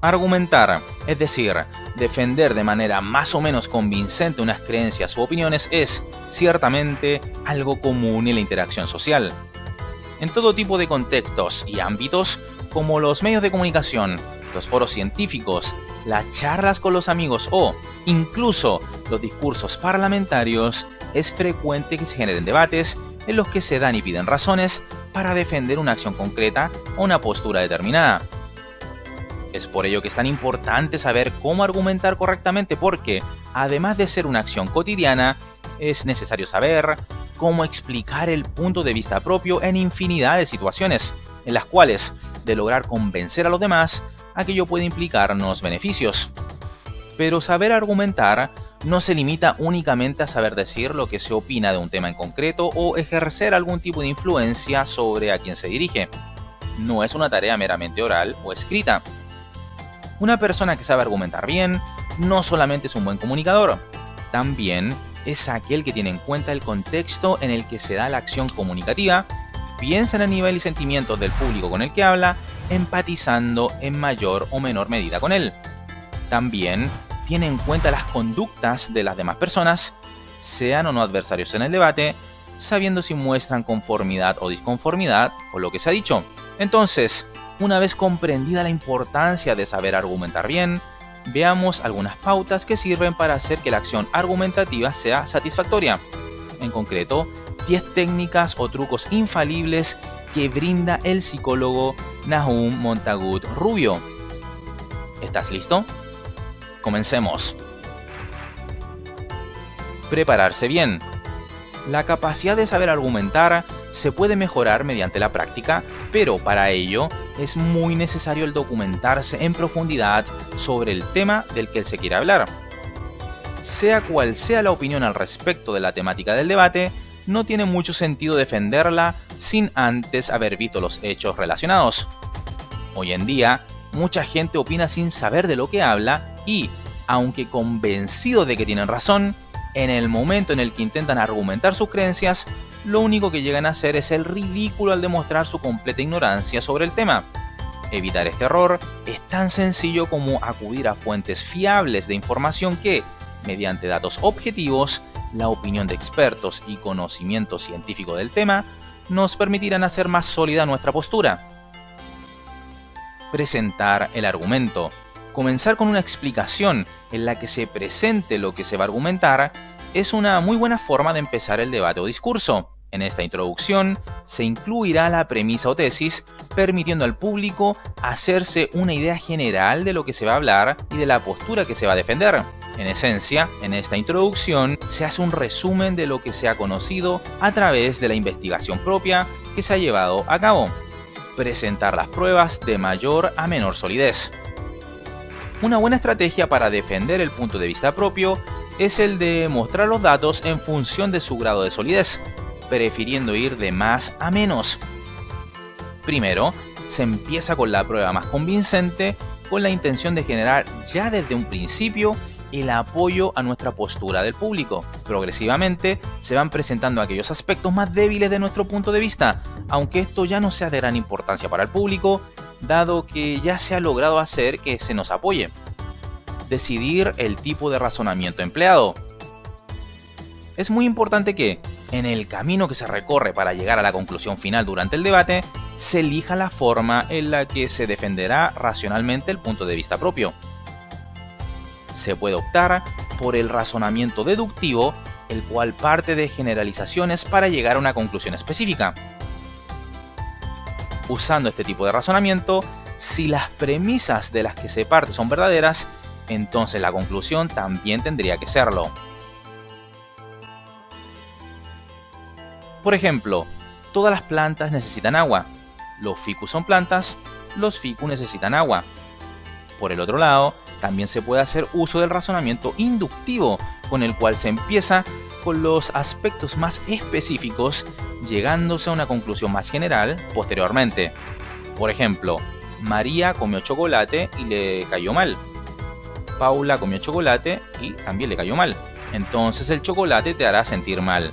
Argumentar, es decir, defender de manera más o menos convincente unas creencias u opiniones, es ciertamente algo común en la interacción social. En todo tipo de contextos y ámbitos, como los medios de comunicación, los foros científicos, las charlas con los amigos o incluso los discursos parlamentarios, es frecuente que se generen debates en los que se dan y piden razones para defender una acción concreta o una postura determinada. Es por ello que es tan importante saber cómo argumentar correctamente porque, además de ser una acción cotidiana, es necesario saber cómo explicar el punto de vista propio en infinidad de situaciones, en las cuales, de lograr convencer a los demás, aquello puede implicarnos beneficios. Pero saber argumentar no se limita únicamente a saber decir lo que se opina de un tema en concreto o ejercer algún tipo de influencia sobre a quien se dirige. No es una tarea meramente oral o escrita. Una persona que sabe argumentar bien no solamente es un buen comunicador, también es aquel que tiene en cuenta el contexto en el que se da la acción comunicativa, piensa en el nivel y sentimientos del público con el que habla, empatizando en mayor o menor medida con él. También tiene en cuenta las conductas de las demás personas, sean o no adversarios en el debate, sabiendo si muestran conformidad o disconformidad con lo que se ha dicho. Entonces, una vez comprendida la importancia de saber argumentar bien, veamos algunas pautas que sirven para hacer que la acción argumentativa sea satisfactoria. En concreto, 10 técnicas o trucos infalibles que brinda el psicólogo Nahum Montagut Rubio. ¿Estás listo? Comencemos. Prepararse bien. La capacidad de saber argumentar se puede mejorar mediante la práctica, pero para ello es muy necesario el documentarse en profundidad sobre el tema del que se quiere hablar. Sea cual sea la opinión al respecto de la temática del debate, no tiene mucho sentido defenderla sin antes haber visto los hechos relacionados. Hoy en día, mucha gente opina sin saber de lo que habla y, aunque convencido de que tienen razón, en el momento en el que intentan argumentar sus creencias, lo único que llegan a hacer es el ridículo al demostrar su completa ignorancia sobre el tema. Evitar este error es tan sencillo como acudir a fuentes fiables de información que, mediante datos objetivos, la opinión de expertos y conocimiento científico del tema, nos permitirán hacer más sólida nuestra postura. Presentar el argumento. Comenzar con una explicación en la que se presente lo que se va a argumentar es una muy buena forma de empezar el debate o discurso. En esta introducción se incluirá la premisa o tesis, permitiendo al público hacerse una idea general de lo que se va a hablar y de la postura que se va a defender. En esencia, en esta introducción se hace un resumen de lo que se ha conocido a través de la investigación propia que se ha llevado a cabo. Presentar las pruebas de mayor a menor solidez. Una buena estrategia para defender el punto de vista propio es el de mostrar los datos en función de su grado de solidez, prefiriendo ir de más a menos. Primero, se empieza con la prueba más convincente con la intención de generar ya desde un principio el apoyo a nuestra postura del público. Progresivamente se van presentando aquellos aspectos más débiles de nuestro punto de vista, aunque esto ya no sea de gran importancia para el público, dado que ya se ha logrado hacer que se nos apoye. Decidir el tipo de razonamiento empleado. Es muy importante que, en el camino que se recorre para llegar a la conclusión final durante el debate, se elija la forma en la que se defenderá racionalmente el punto de vista propio. Se puede optar por el razonamiento deductivo, el cual parte de generalizaciones para llegar a una conclusión específica. Usando este tipo de razonamiento, si las premisas de las que se parte son verdaderas, entonces la conclusión también tendría que serlo. Por ejemplo, todas las plantas necesitan agua. Los ficus son plantas, los ficus necesitan agua. Por el otro lado, también se puede hacer uso del razonamiento inductivo, con el cual se empieza con los aspectos más específicos, llegándose a una conclusión más general posteriormente. Por ejemplo, María comió chocolate y le cayó mal. Paula comió chocolate y también le cayó mal. Entonces el chocolate te hará sentir mal.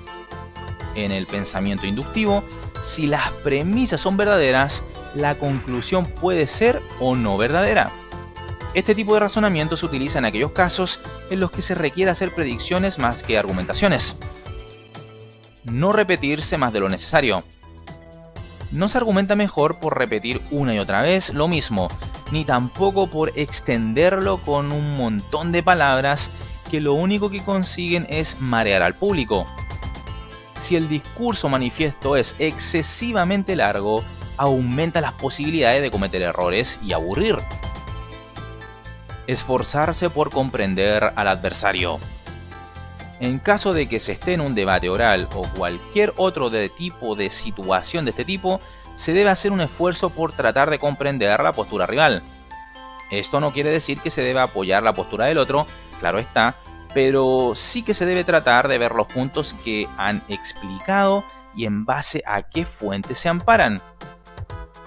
En el pensamiento inductivo, si las premisas son verdaderas, la conclusión puede ser o no verdadera. Este tipo de razonamiento se utiliza en aquellos casos en los que se requiere hacer predicciones más que argumentaciones. No repetirse más de lo necesario. No se argumenta mejor por repetir una y otra vez lo mismo, ni tampoco por extenderlo con un montón de palabras que lo único que consiguen es marear al público. Si el discurso manifiesto es excesivamente largo, aumenta las posibilidades de cometer errores y aburrir. Esforzarse por comprender al adversario. En caso de que se esté en un debate oral o cualquier otro tipo de situación de este tipo, se debe hacer un esfuerzo por tratar de comprender la postura rival. Esto no quiere decir que se deba apoyar la postura del otro, claro está, pero sí que se debe tratar de ver los puntos que han explicado y en base a qué fuentes se amparan.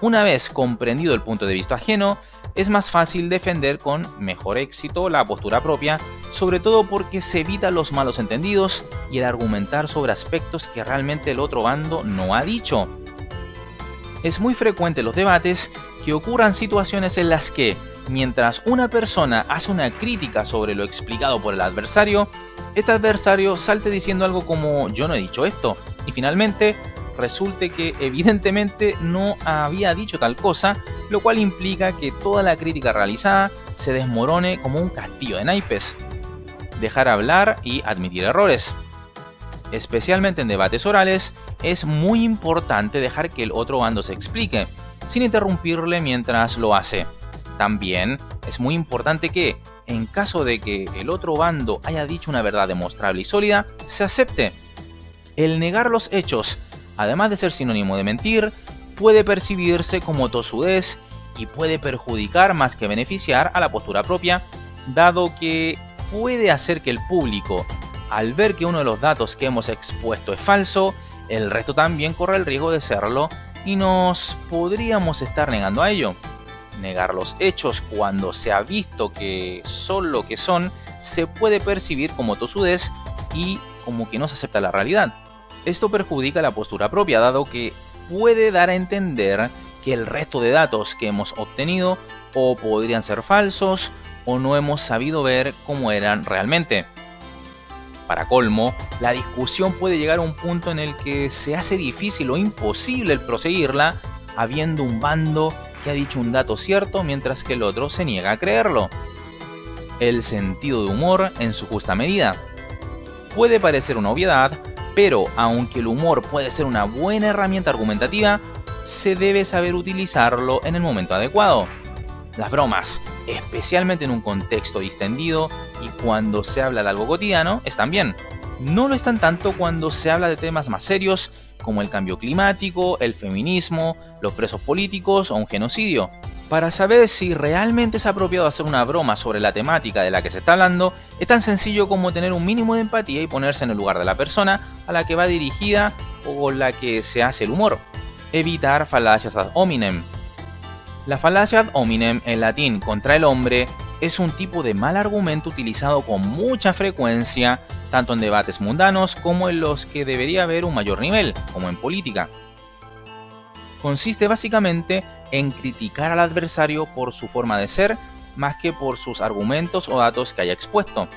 Una vez comprendido el punto de vista ajeno, es más fácil defender con mejor éxito la postura propia, sobre todo porque se evitan los malos entendidos y el argumentar sobre aspectos que realmente el otro bando no ha dicho. Es muy frecuente en los debates que ocurran situaciones en las que, mientras una persona hace una crítica sobre lo explicado por el adversario, este adversario salte diciendo algo como "yo no he dicho esto", y finalmente resulte que evidentemente no había dicho tal cosa, lo cual implica que toda la crítica realizada se desmorone como un castillo de naipes. Dejar hablar y admitir errores. Especialmente en debates orales, es muy importante dejar que el otro bando se explique, sin interrumpirle mientras lo hace. También es muy importante que, en caso de que el otro bando haya dicho una verdad demostrable y sólida, se acepte. El negar los hechos, además de ser sinónimo de mentir, puede percibirse como tosudez y puede perjudicar más que beneficiar a la postura propia, dado que puede hacer que el público, al ver que uno de los datos que hemos expuesto es falso, el resto también corre el riesgo de serlo y nos podríamos estar negando a ello. Negar los hechos cuando se ha visto que son lo que son se puede percibir como tosudez y como que no se acepta la realidad. Esto perjudica la postura propia, dado que puede dar a entender que el resto de datos que hemos obtenido o podrían ser falsos o no hemos sabido ver cómo eran realmente. Para colmo, la discusión puede llegar a un punto en el que se hace difícil o imposible el proseguirla, habiendo un bando que ha dicho un dato cierto mientras que el otro se niega a creerlo. El sentido de humor en su justa medida. Puede parecer una obviedad, pero aunque el humor puede ser una buena herramienta argumentativa, se debe saber utilizarlo en el momento adecuado. Las bromas, especialmente en un contexto distendido y cuando se habla de algo cotidiano, están bien. No lo están tanto cuando se habla de temas más serios como el cambio climático, el feminismo, los presos políticos o un genocidio. Para saber si realmente es apropiado hacer una broma sobre la temática de la que se está hablando, es tan sencillo como tener un mínimo de empatía y ponerse en el lugar de la persona a la que va dirigida o con la que se hace el humor. Evitar falacias ad hominem. La falacia ad hominem, en latín contra el hombre, es un tipo de mal argumento utilizado con mucha frecuencia, tanto en debates mundanos como en los que debería haber un mayor nivel, como en política. Consiste básicamente en criticar al adversario por su forma de ser, más que por sus argumentos o datos que haya expuesto.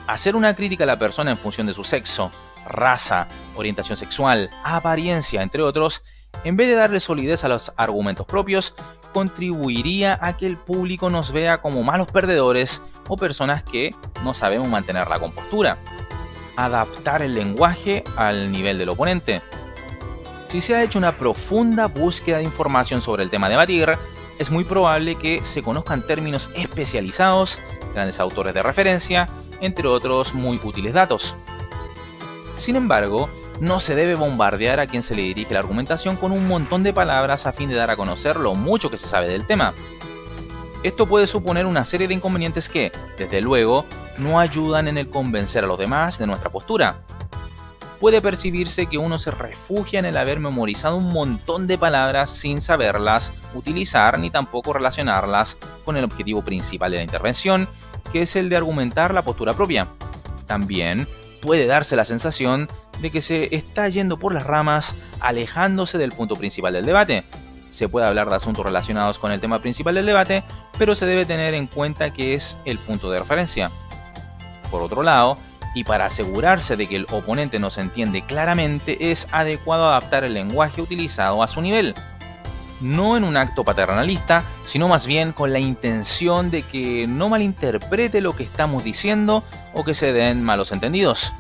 Hacer una crítica a la persona en función de su sexo, raza, orientación sexual, apariencia, entre otros, en vez de darle solidez a los argumentos propios, contribuiría a que el público nos vea como malos perdedores o personas que no sabemos mantener la compostura. Adaptar el lenguaje al nivel del oponente. Si se ha hecho una profunda búsqueda de información sobre el tema a debatir, es muy probable que se conozcan términos especializados, grandes autores de referencia, entre otros muy útiles datos. Sin embargo, no se debe bombardear a quien se le dirige la argumentación con un montón de palabras a fin de dar a conocer lo mucho que se sabe del tema. Esto puede suponer una serie de inconvenientes que, desde luego, no ayudan en el convencer a los demás de nuestra postura. Puede percibirse que uno se refugia en el haber memorizado un montón de palabras sin saberlas utilizar ni tampoco relacionarlas con el objetivo principal de la intervención, que es el de argumentar la postura propia. También puede darse la sensación de que se está yendo por las ramas, alejándose del punto principal del debate. Se puede hablar de asuntos relacionados con el tema principal del debate, pero se debe tener en cuenta que es el punto de referencia. Por otro lado, y para asegurarse de que el oponente nos entiende claramente, es adecuado adaptar el lenguaje utilizado a su nivel. No en un acto paternalista, sino más bien con la intención de que no malinterprete lo que estamos diciendo o que se den malos entendidos.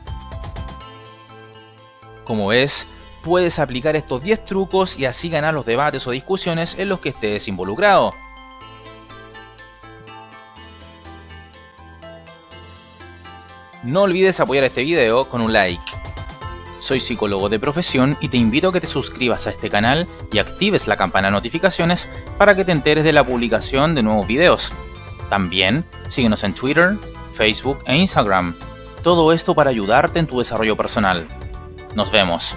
Como ves, puedes aplicar estos 10 trucos y así ganar los debates o discusiones en los que estés involucrado. No olvides apoyar este video con un like. Soy psicólogo de profesión y te invito a que te suscribas a este canal y actives la campana de notificaciones para que te enteres de la publicación de nuevos videos. También síguenos en Twitter, Facebook e Instagram. Todo esto para ayudarte en tu desarrollo personal. Nos vemos.